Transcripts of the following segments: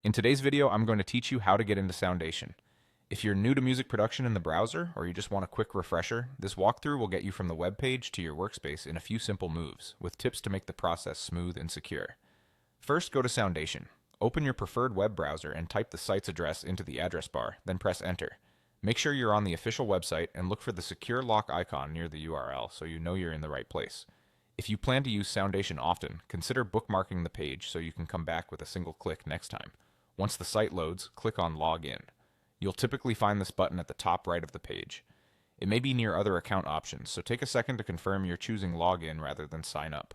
In today's video, I'm going to teach you how to get into Soundation. If you're new to music production in the browser, or you just want a quick refresher, this walkthrough will get you from the web page to your workspace in a few simple moves, with tips to make the process smooth and secure. First, go to Soundation. Open your preferred web browser and type the site's address into the address bar, then press enter. Make sure you're on the official website and look for the secure lock icon near the URL so you know you're in the right place. If you plan to use Soundation often, consider bookmarking the page so you can come back with a single click next time. Once the site loads, click on Login. You'll typically find this button at the top right of the page. It may be near other account options, so take a second to confirm you're choosing Login rather than Sign Up.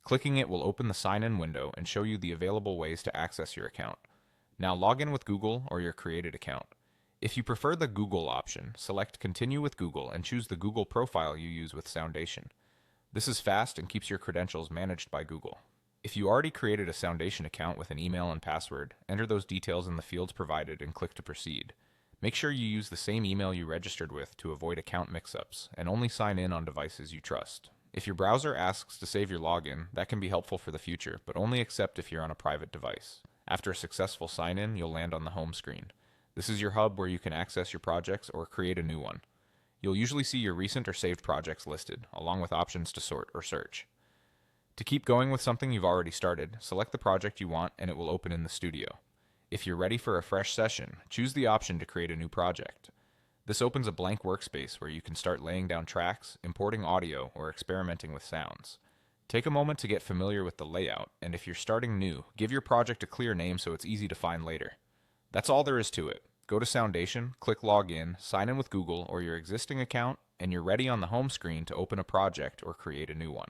Clicking it will open the sign-in window and show you the available ways to access your account. Now log in with Google or your created account. If you prefer the Google option, select Continue with Google and choose the Google profile you use with Soundation. This is fast and keeps your credentials managed by Google. If you already created a Soundation account with an email and password, enter those details in the fields provided and click to proceed. Make sure you use the same email you registered with to avoid account mix-ups, and only sign in on devices you trust. If your browser asks to save your login, that can be helpful for the future, but only accept if you're on a private device. After a successful sign-in, you'll land on the home screen. This is your hub where you can access your projects or create a new one. You'll usually see your recent or saved projects listed, along with options to sort or search. To keep going with something you've already started, select the project you want and it will open in the studio. If you're ready for a fresh session, choose the option to create a new project. This opens a blank workspace where you can start laying down tracks, importing audio, or experimenting with sounds. Take a moment to get familiar with the layout, and if you're starting new, give your project a clear name so it's easy to find later. That's all there is to it. Go to Soundation, click Login, sign in with Google or your existing account, and you're ready on the home screen to open a project or create a new one.